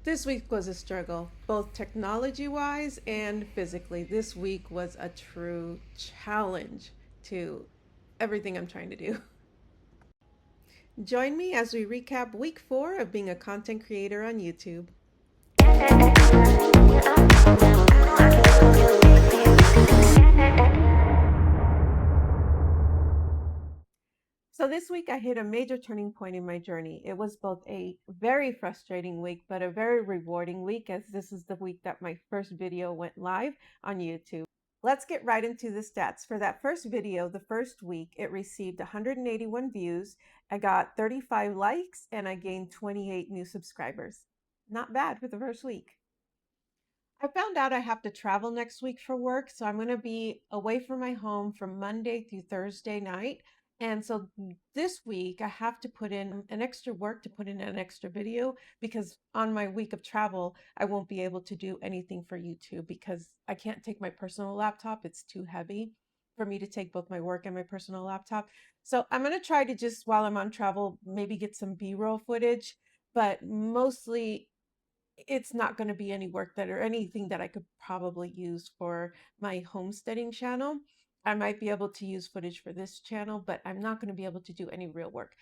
This week was a struggle, both technology wise and physically. This week was a true challenge to everything I'm trying to do. Join me as we recap week 4 of being a content creator on YouTube. So, this week I hit a major turning point in my journey. It was both a very frustrating week, but a very rewarding week, as this is the week that my first video went live on YouTube. Let's get right into the stats. For that first video, the first week, it received 181 views. I got 35 likes and I gained 28 new subscribers. Not bad for the first week. I found out I have to travel next week for work, so I'm going to be away from my home from Monday through Thursday night. And so this week I have to put in an extra work to put in an extra video because on my week of travel, I won't be able to do anything for YouTube because I can't take my personal laptop. It's too heavy for me to take both my work and my personal laptop. So I'm going to try to just, while I'm on travel, maybe get some B-roll footage, but mostly it's not going to be any work that or anything that I could probably use for my homesteading channel. I might be able to use footage for this channel, but I'm not going to be able to do any real work.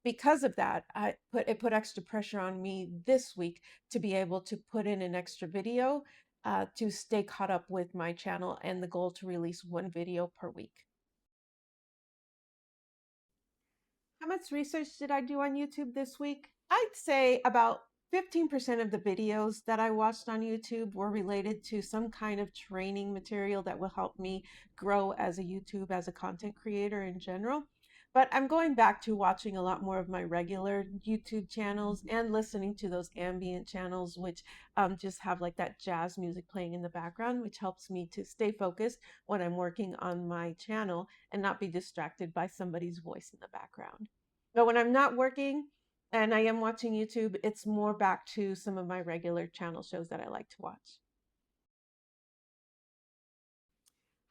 Because of that, it put extra pressure on me this week to be able to put in an extra video to stay caught up with my channel and the goal to release one video per week. How much research did I do on YouTube this week? I'd say about 15% of the videos that I watched on YouTube were related to some kind of training material that will help me grow as a content creator in general. But I'm going back to watching a lot more of my regular YouTube channels and listening to those ambient channels, which just have like that jazz music playing in the background, which helps me to stay focused when I'm working on my channel and not be distracted by somebody's voice in the background. But when I'm not working and I am watching YouTube, it's more back to some of my regular channel shows that I like to watch.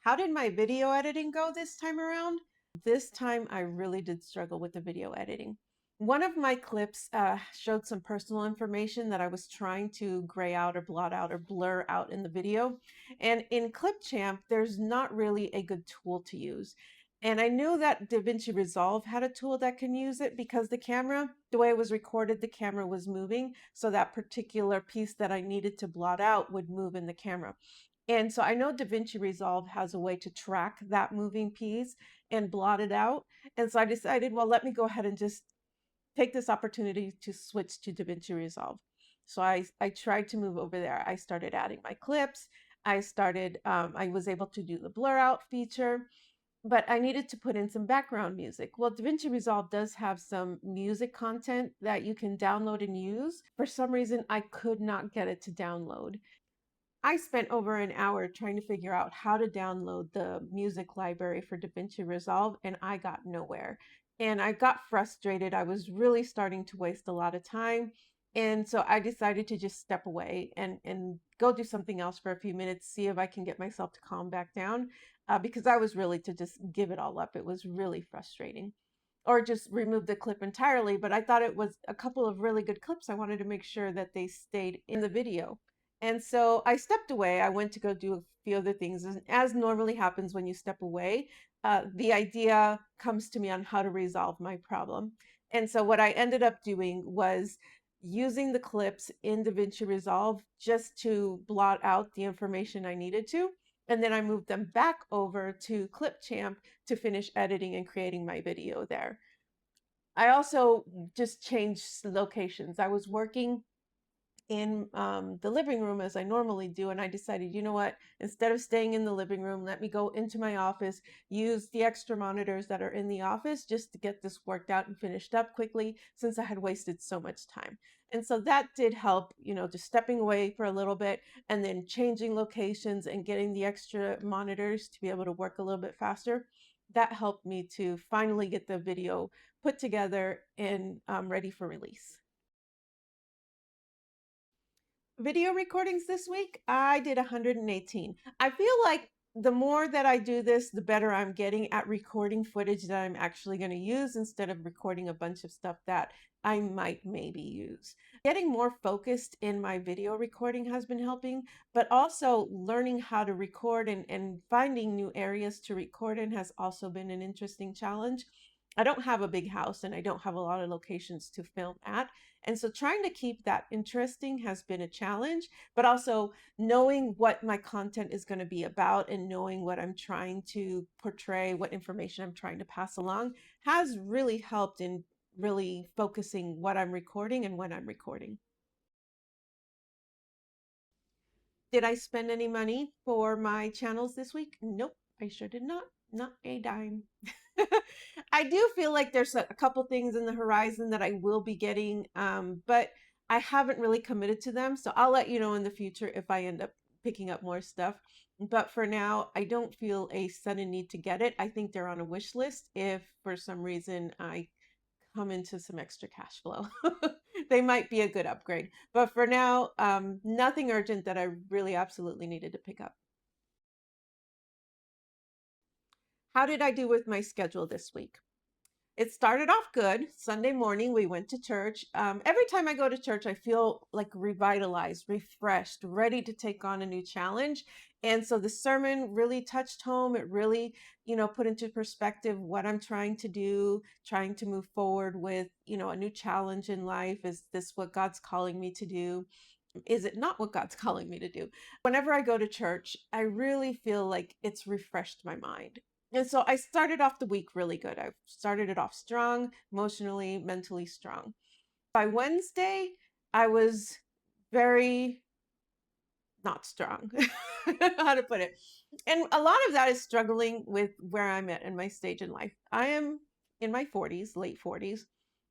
How did my video editing go this time around? This time I really did struggle with the video editing. One of my clips showed some personal information that I was trying to gray out or blot out or blur out in the video. And in Clipchamp, there's not really a good tool to use. And I knew that DaVinci Resolve had a tool that can use it because the camera, the way it was recorded, the camera was moving. So that particular piece that I needed to blot out would move in the camera. And so I know DaVinci Resolve has a way to track that moving piece and blot it out. And so I decided, well, let me go ahead and just take this opportunity to switch to DaVinci Resolve. So I tried to move over there. I started adding my clips. I was able to do the blur out feature, but I needed to put in some background music. Well, DaVinci Resolve does have some music content that you can download and use. For some reason, I could not get it to download. I spent over an hour trying to figure out how to download the music library for DaVinci Resolve, and I got nowhere. And I got frustrated. I was really starting to waste a lot of time. And so I decided to just step away and go do something else for a few minutes, see if I can get myself to calm back down, because I was really to just give it all up. It was really frustrating. Or just remove the clip entirely, but I thought it was a couple of really good clips. I wanted to make sure that they stayed in the video. And so I stepped away. I went to go do a few other things. As normally happens when you step away, the idea comes to me on how to resolve my problem. And so what I ended up doing was using the clips in DaVinci Resolve just to blot out the information I needed to. And then I moved them back over to Clipchamp to finish editing and creating my video there. I also just changed locations. I was working in the living room as I normally do. And I decided, you know what, instead of staying in the living room, let me go into my office, use the extra monitors that are in the office just to get this worked out and finished up quickly since I had wasted so much time. And so that did help, just stepping away for a little bit and then changing locations and getting the extra monitors to be able to work a little bit faster. That helped me to finally get the video put together and ready for release. Video recordings this week, I did 118. I feel like the more that I do this, the better I'm getting at recording footage that I'm actually going to use instead of recording a bunch of stuff that I might maybe use. Getting more focused in my video recording has been helping, but also learning how to record and finding new areas to record in has also been an interesting challenge. I don't have a big house and I don't have a lot of locations to film at. And so trying to keep that interesting has been a challenge, but also knowing what my content is going to be about and knowing what I'm trying to portray, what information I'm trying to pass along has really helped in really focusing what I'm recording and when I'm recording. Did I spend any money for my channels this week? Nope, I sure did not. Not a dime. I do feel like there's a couple things in the horizon that I will be getting, but I haven't really committed to them. So I'll let you know in the future if I end up picking up more stuff. But for now, I don't feel a sudden need to get it. I think they're on a wish list if for some reason I come into some extra cash flow. They might be a good upgrade. But for now, nothing urgent that I really absolutely needed to pick up. How did I do with my schedule this week? It started off good. Sunday morning, we went to church. Every time I go to church, I feel like revitalized, refreshed, ready to take on a new challenge. And so the sermon really touched home. It really, put into perspective what I'm trying to do, trying to move forward with, a new challenge in life. Is this what God's calling me to do? Is it not what God's calling me to do? Whenever I go to church, I really feel like it's refreshed my mind. And so I started off the week really good. I started it off strong, emotionally, mentally strong. By Wednesday, I was very not strong. I don't know how to put it. And a lot of that is struggling with where I'm at in my stage in life. I am in my 40s, late 40s,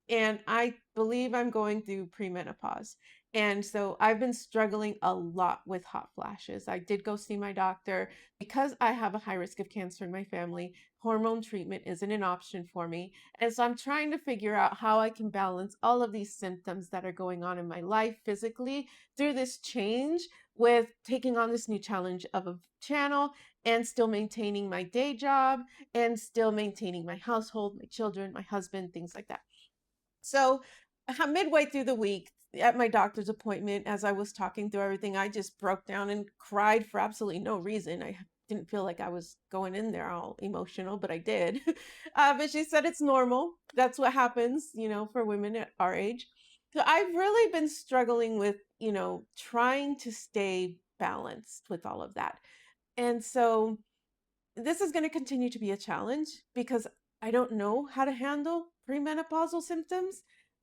and I believe I'm going through premenopause. And so I've been struggling a lot with hot flashes. I did go see my doctor because I have a high risk of cancer in my family. Hormone treatment isn't an option for me. And so I'm trying to figure out how I can balance all of these symptoms that are going on in my life physically through this change with taking on this new challenge of a channel and still maintaining my day job and still maintaining my household, my children, my husband, things like that. So, midway through the week at my doctor's appointment, as I was talking through everything, I just broke down and cried for absolutely no reason. I didn't feel like I was going in there all emotional, but I did. But she said it's normal. That's what happens, for women at our age. So I've really been struggling with, trying to stay balanced with all of that. And so this is going to continue to be a challenge because I don't know how to handle premenopausal symptoms.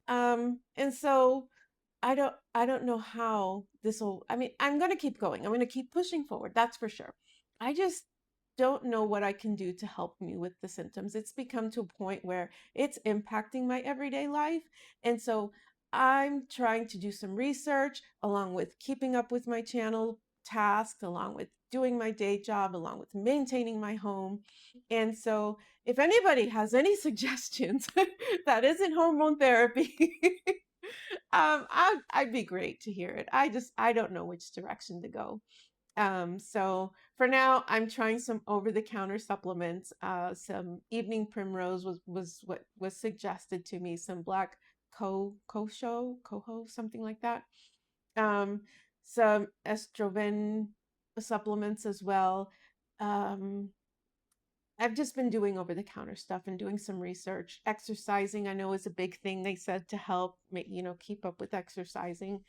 And so I don't know how this will, I mean, I'm going to keep going. I'm going to keep pushing forward. That's for sure. I just don't know what I can do to help me with the symptoms. It's become to a point where it's impacting my everyday life. And so I'm trying to do some research along with keeping up with my channel tasks, along with doing my day job, along with maintaining my home. And so if anybody has any suggestions that isn't hormone therapy, I'd be great to hear it. I don't know which direction to go. So for now, I'm trying some over-the-counter supplements. Some evening primrose was what was suggested to me. Some black coho, something like that. Um, some estrogen supplements as well. Um, I've just been doing over the counter stuff and doing some research. Exercising, I know, is a big thing they said to help, keep up with exercising.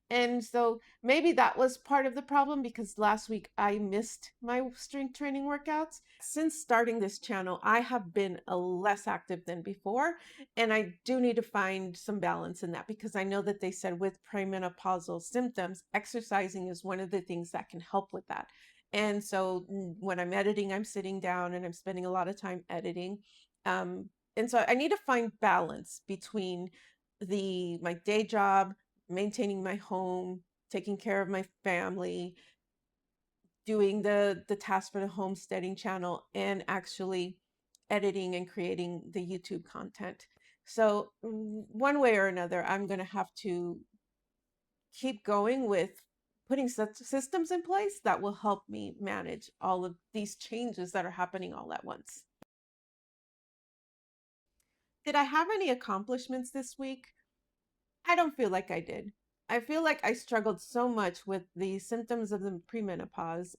And so maybe that was part of the problem because last week I missed my strength training workouts. Since starting this channel, I have been less active than before. And I do need to find some balance in that because I know that they said with premenopausal symptoms, exercising is one of the things that can help with that. And so when I'm editing, I'm sitting down and I'm spending a lot of time editing. And so I need to find balance between my day job, maintaining my home, taking care of my family, doing the task for the homesteading channel, and actually editing and creating the YouTube content. So one way or another, I'm going to have to keep going with putting such systems in place that will help me manage all of these changes that are happening all at once. Did I have any accomplishments this week? I don't feel like I did. I feel like I struggled so much with the symptoms of the premenopause,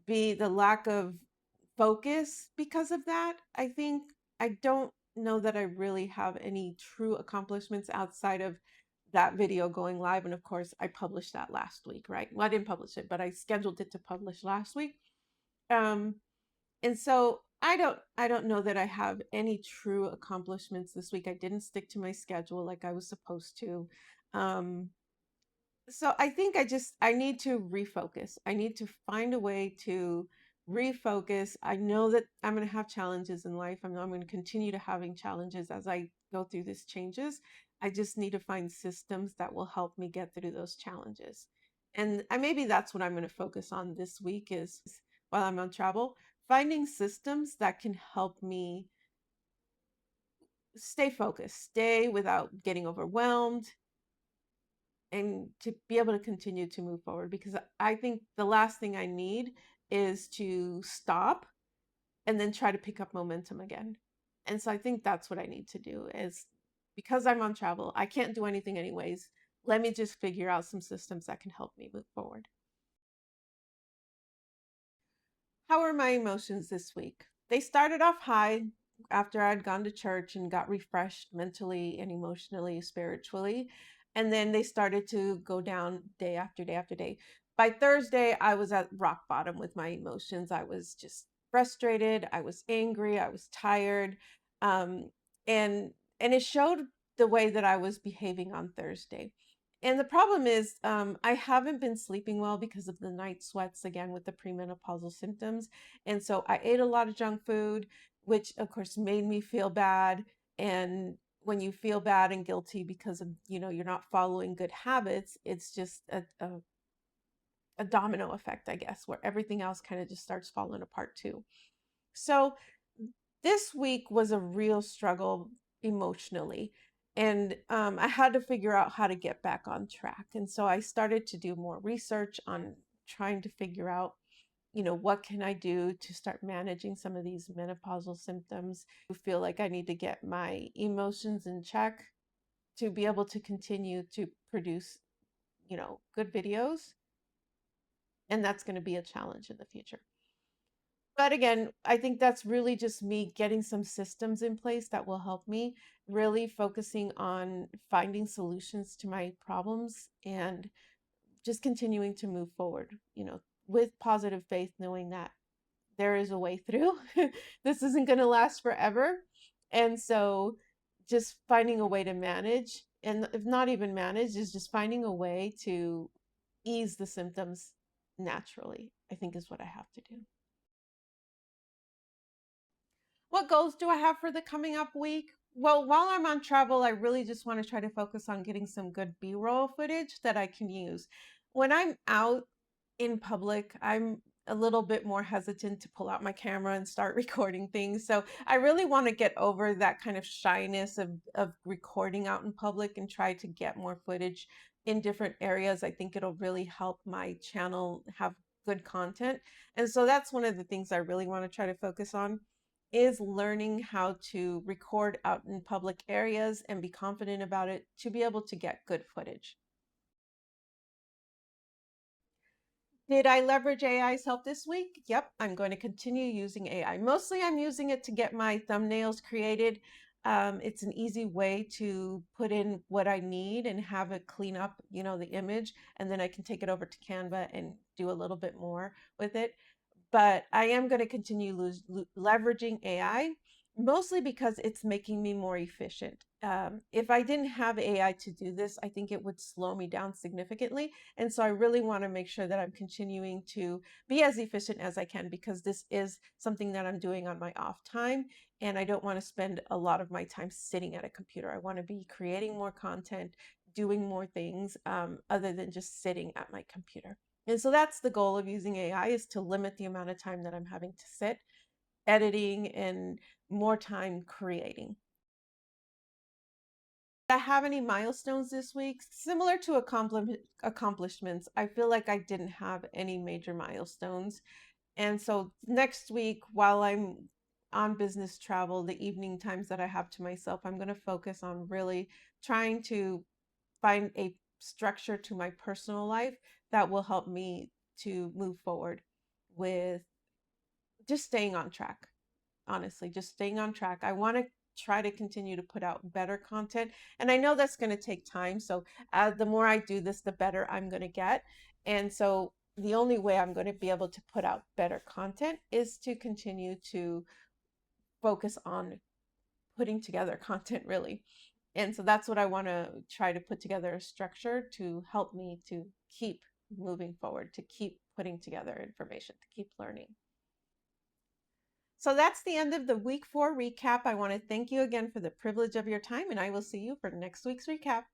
be the lack of focus because of that. I think I don't know that I really have any true accomplishments outside of that video going live. And of course, I published that last week, right? Well, I didn't publish it, but I scheduled it to publish last week. Um, and so I don't know that I have any true accomplishments this week. I didn't stick to my schedule like I was supposed to. Um, so I think I need to refocus. I need to find a way to refocus. I know that I'm going to have challenges in life. I know I'm going to continue to having challenges as I go through these changes. I just need to find systems that will help me get through those challenges. And maybe that's what I'm going to focus on this week is while I'm on travel, finding systems that can help me stay focused, stay without getting overwhelmed, and to be able to continue to move forward, because I think the last thing I need is to stop and then try to pick up momentum again. And so I think that's what I need to do is, because I'm on travel, I can't do anything anyways. Let me just figure out some systems that can help me move forward. How are my emotions this week? They started off high after I'd gone to church and got refreshed mentally and emotionally, spiritually. And then they started to go down day after day after day. By Thursday, I was at rock bottom with my emotions. I was just frustrated. I was angry. I was tired. Um, and and it showed the way that I was behaving on Thursday. And the problem is, I haven't been sleeping well because of the night sweats again with the premenopausal symptoms. And so I ate a lot of junk food, which of course made me feel bad. And when you feel bad and guilty because of, you're not following good habits, it's just a domino effect, I guess, where everything else kind of just starts falling apart too. So this week was a real struggle emotionally. And I had to figure out how to get back on track. And so I started to do more research on trying to figure out, what can I do to start managing some of these menopausal symptoms. I feel like I need to get my emotions in check to be able to continue to produce, good videos. And that's going to be a challenge in the future. But again, I think that's really just me getting some systems in place that will help me, really focusing on finding solutions to my problems and just continuing to move forward, with positive faith, knowing that there is a way through. This isn't going to last forever. And so just finding a way to manage, and if not even manage, is just finding a way to ease the symptoms naturally, I think is what I have to do. What goals do I have for the coming up week? Well, while I'm on travel, I really just want to try to focus on getting some good B-roll footage that I can use. When I'm out in public, I'm a little bit more hesitant to pull out my camera and start recording things. So I really want to get over that kind of shyness of recording out in public and try to get more footage in different areas. I think it'll really help my channel have good content. And so that's one of the things I really want to try to focus on, is learning how to record out in public areas and be confident about it to be able to get good footage. Did I leverage AI's help this week? Yep, I'm going to continue using AI. Mostly I'm using it to get my thumbnails created. It's an easy way to put in what I need and have it clean up, the image, and then I can take it over to Canva and do a little bit more with it. But I am going to continue leveraging AI, mostly because it's making me more efficient. If I didn't have AI to do this, I think it would slow me down significantly. And so I really want to make sure that I'm continuing to be as efficient as I can, because this is something that I'm doing on my off time. And I don't want to spend a lot of my time sitting at a computer. I want to be creating more content, doing more things, other than just sitting at my computer. And so that's the goal of using AI, is to limit the amount of time that I'm having to sit editing and more time creating. Did I have any milestones this week? Similar to accomplishments, I feel like I didn't have any major milestones. And so next week, while I'm on business travel, the evening times that I have to myself, I'm going to focus on really trying to find a structure to my personal life that will help me to move forward with just staying on track. Honestly, just staying on track. I want to try to continue to put out better content. And I know that's going to take time. So the more I do this, the better I'm going to get. And so the only way I'm going to be able to put out better content is to continue to focus on putting together content, really. And so that's what I want to try to put together a structure to help me to keep moving forward, to keep putting together information, to keep learning. So that's the end of the week 4 recap. I want to thank you again for the privilege of your time, and I will see you for next week's recap.